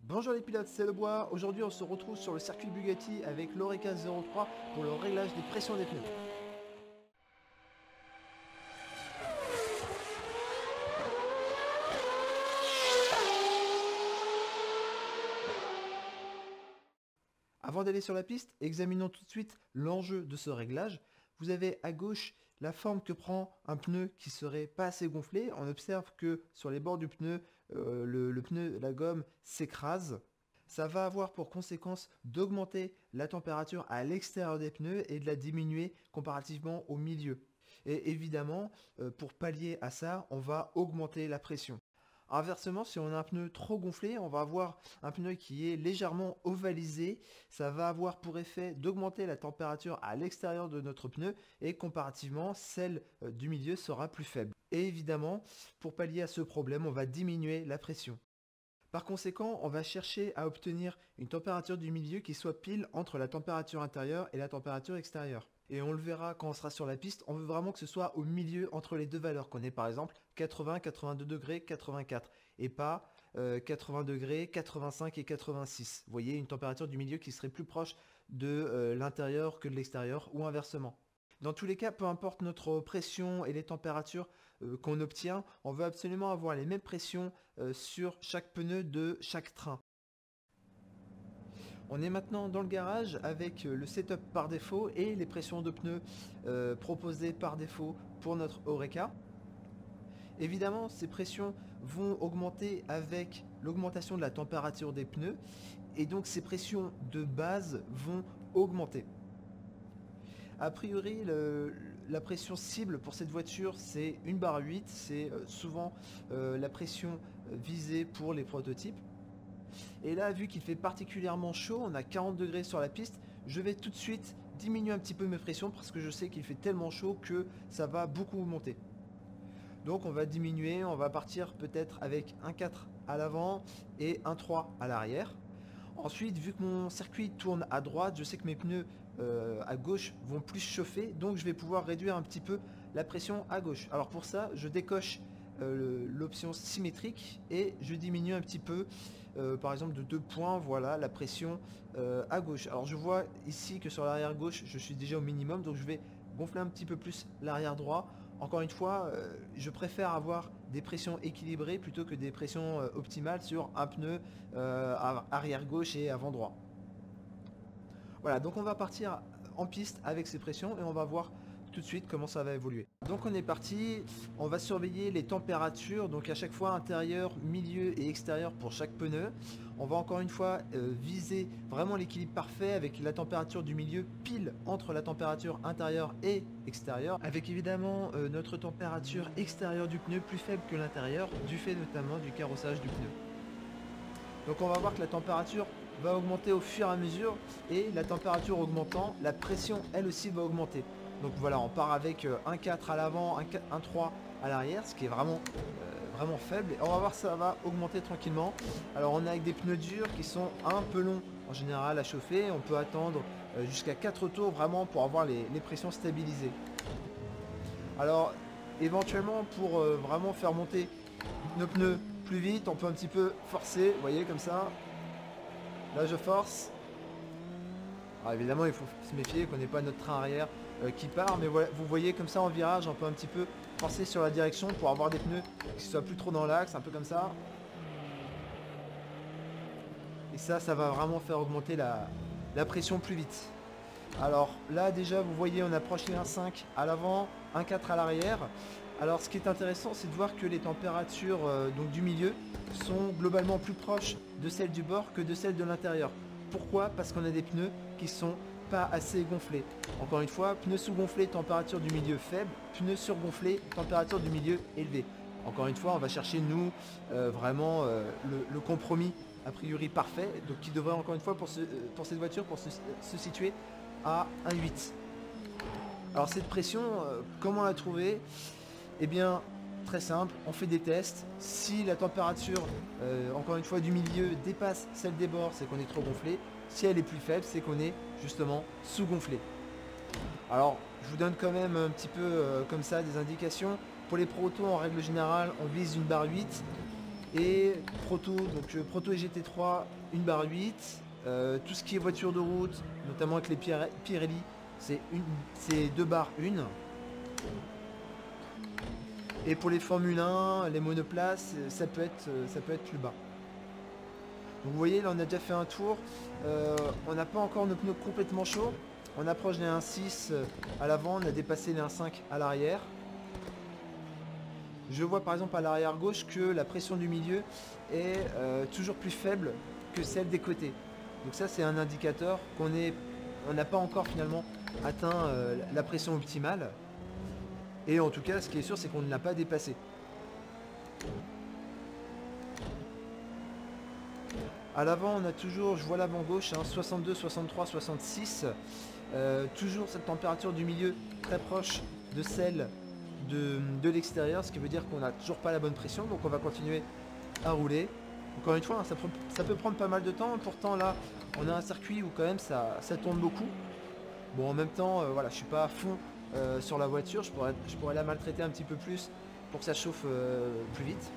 Bonjour les pilotes, c'est Le Bois. Aujourd'hui on se retrouve sur le circuit Bugatti avec l'Oreca 03 pour le réglage des pressions des pneus. Avant d'aller sur la piste, examinons tout de suite l'enjeu de ce réglage. Vous avez à gauche la forme que prend un pneu qui serait pas assez gonflé. On observe que sur les bords du pneu, le pneu, la gomme s'écrase. Ça va avoir pour conséquence d'augmenter la température à l'extérieur des pneus et de la diminuer comparativement au milieu. Et évidemment, pour pallier à ça, on va augmenter la pression. Inversement, si on a un pneu trop gonflé, on va avoir un pneu qui est légèrement ovalisé. Ça va avoir pour effet d'augmenter la température à l'extérieur de notre pneu et comparativement, celle du milieu sera plus faible. Et évidemment, pour pallier à ce problème, on va diminuer la pression. Par conséquent, on va chercher à obtenir une température du milieu qui soit pile entre la température intérieure et la température extérieure. Et on le verra quand on sera sur la piste, on veut vraiment que ce soit au milieu entre les deux valeurs, qu'on ait par exemple 80, 82 degrés, 84, et pas 80 degrés, 85 et 86. Vous voyez, une température du milieu qui serait plus proche de l'intérieur que de l'extérieur, ou inversement. Dans tous les cas, peu importe notre pression et les températures qu'on obtient, on veut absolument avoir les mêmes pressions sur chaque pneu de chaque train. On est maintenant dans le garage avec le setup par défaut et les pressions de pneus proposées par défaut pour notre Oreca. Évidemment, ces pressions vont augmenter avec l'augmentation de la température des pneus et donc ces pressions de base vont augmenter. A priori, la pression cible pour cette voiture, c'est 1,8 bar, c'est souvent la pression visée pour les prototypes. Et là, vu qu'il fait particulièrement chaud, on a 40 degrés sur la piste, je vais tout de suite diminuer un petit peu mes pressions parce que je sais qu'il fait tellement chaud que ça va beaucoup monter. Donc on va diminuer, on va partir peut-être avec 1,4 à l'avant et 1,3 à l'arrière. Ensuite, vu que mon circuit tourne à droite, je sais que mes pneus à gauche vont plus chauffer, donc je vais pouvoir réduire un petit peu la pression à gauche. Alors pour ça, je décoche l'option symétrique et je diminue un petit peu, par exemple de 2 points, voilà, la pression à gauche. Alors je vois ici que sur l'arrière gauche, je suis déjà au minimum, donc je vais gonfler un petit peu plus l'arrière droit. Encore une fois, je préfère avoir des pressions équilibrées plutôt que des pressions optimales sur un pneu arrière gauche et avant droit. Voilà, donc on va partir en piste avec ces pressions et on va voir tout de suite comment ça va évoluer. Donc on est parti, on va surveiller les températures, donc à chaque fois intérieur, milieu et extérieur pour chaque pneu. On va encore une fois viser vraiment l'équilibre parfait avec la température du milieu pile entre la température intérieure et extérieure, avec évidemment notre température extérieure du pneu plus faible que l'intérieur, du fait notamment du carrossage du pneu. Donc on va voir que la température va augmenter au fur et à mesure et la température augmentant, la pression elle aussi va augmenter. Donc voilà, on part avec 1,4 à l'avant, 1,3 à l'arrière, ce qui est vraiment, vraiment faible. Et on va voir ça va augmenter tranquillement. Alors on est avec des pneus durs qui sont un peu longs en général à chauffer. On peut attendre jusqu'à 4 tours vraiment pour avoir les pressions stabilisées. Alors éventuellement pour vraiment faire monter nos pneus plus vite, on peut un petit peu forcer, vous voyez comme ça. Là je force. Alors évidemment il faut se méfier qu'on n'ait pas notre train arrière qui part, mais voilà, vous voyez comme ça en virage on peut un petit peu forcer sur la direction pour avoir des pneus qui soient plus trop dans l'axe, un peu comme ça. Et ça va vraiment faire augmenter la pression plus vite. Alors là déjà vous voyez on approche les 1,5 à l'avant, 1,4 à l'arrière. Alors ce qui est intéressant c'est de voir que les températures donc du milieu sont globalement plus proches de celles du bord que de celles de l'intérieur. Pourquoi? Parce qu'on a des pneus qui sont pas assez gonflés. Encore une fois, pneus sous-gonflés, température du milieu faible, pneus surgonflés, température du milieu élevée. Encore une fois, on va chercher nous vraiment le compromis a priori parfait, donc qui devrait encore une fois pour cette voiture pour se situer à 1,8. Alors cette pression, comment la trouver? Eh bien très simple, on fait des tests. Si la température, encore une fois, du milieu dépasse celle des bords, c'est qu'on est trop gonflé. Si elle est plus faible, c'est qu'on est justement sous-gonflé. Alors, je vous donne quand même un petit peu comme ça des indications. Pour les protos, en règle générale, on vise 1,8 bar. Et Proto, donc Proto et GT3, une barre 8. Tout ce qui est voiture de route, notamment avec les Pirelli, c'est 2 barres 1. Et pour les Formule 1, les monoplaces, ça peut être plus bas. Donc vous voyez, là on a déjà fait un tour. On n'a pas encore nos pneus complètement chauds. On approche les 1.6 à l'avant, on a dépassé les 1.5 à l'arrière. Je vois par exemple à l'arrière gauche que la pression du milieu est toujours plus faible que celle des côtés. Donc ça c'est un indicateur on n'a pas encore finalement atteint la pression optimale. Et en tout cas ce qui est sûr c'est qu'on ne l'a pas dépassé. À l'avant on a toujours, je vois l'avant gauche, 62, 63, 66. Toujours cette température du milieu très proche de celle de l'extérieur, ce qui veut dire qu'on n'a toujours pas la bonne pression, donc on va continuer à rouler. Encore une fois, ça peut prendre pas mal de temps, pourtant là on a un circuit où quand même ça tourne beaucoup. Bon en même temps, voilà, je suis pas à fond sur la voiture, je pourrais la maltraiter un petit peu plus pour que ça chauffe plus vite.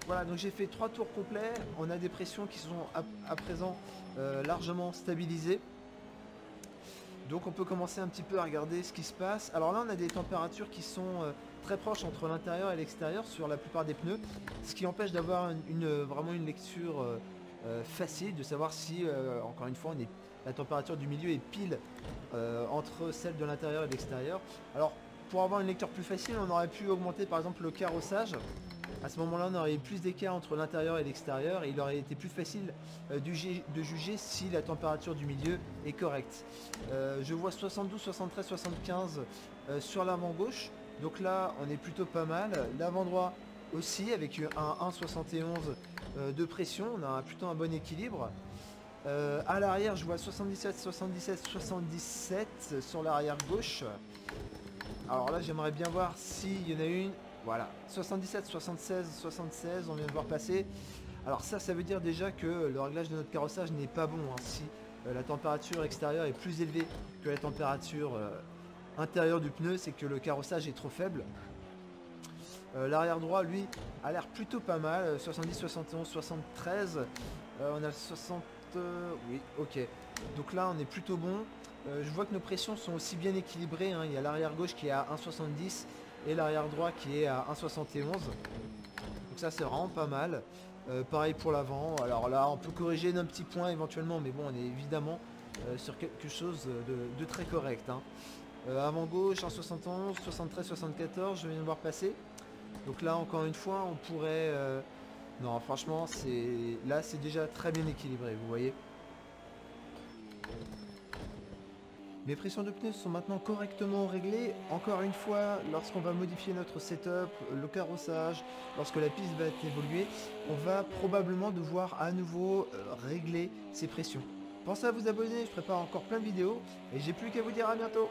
Voilà, donc j'ai fait 3 tours complets, on a des pressions qui sont à présent largement stabilisées. Donc on peut commencer un petit peu à regarder ce qui se passe. Alors là on a des températures qui sont très proches entre l'intérieur et l'extérieur sur la plupart des pneus, ce qui empêche d'avoir vraiment une lecture facile, de savoir si, encore une fois, la température du milieu est pile entre celle de l'intérieur et de l'extérieur. Alors pour avoir une lecture plus facile, on aurait pu augmenter par exemple le carrossage. À ce moment-là, on aurait eu plus d'écart entre l'intérieur et l'extérieur et il aurait été plus facile de juger si la température du milieu est correcte. Je vois 72, 73, 75 sur l'avant gauche. Donc là, on est plutôt pas mal. L'avant droit aussi, avec un 1,71 de pression. On a plutôt un bon équilibre. À l'arrière, je vois 77, 77, 77 sur l'arrière gauche. Alors là, j'aimerais bien voir s'il y en a une. Voilà, 77, 76, 76, on vient de voir passer. Alors ça veut dire déjà que le réglage de notre carrossage n'est pas bon. Si la température extérieure est plus élevée que la température intérieure du pneu, c'est que le carrossage est trop faible. L'arrière droit, lui, a l'air plutôt pas mal. 70, 71, 73. On a le 60... oui, ok. Donc là, on est plutôt bon. Je vois que nos pressions sont aussi bien équilibrées. Il y a l'arrière gauche qui est à 1,70 et l'arrière droit qui est à 1,71. Donc ça, c'est vraiment pas mal. Pareil pour l'avant. Alors là, on peut corriger d'un petit point éventuellement, mais bon, on est évidemment sur quelque chose de très correct. Avant gauche, 1,71, 73, 74, je viens de voir passer. Donc là, encore une fois, on pourrait... Non, franchement, là, c'est déjà très bien équilibré, vous voyez. Les pressions de pneus sont maintenant correctement réglées. Encore une fois, lorsqu'on va modifier notre setup, le carrossage, lorsque la piste va évoluer, on va probablement devoir à nouveau régler ces pressions. Pensez à vous abonner, je prépare encore plein de vidéos et j'ai plus qu'à vous dire à bientôt.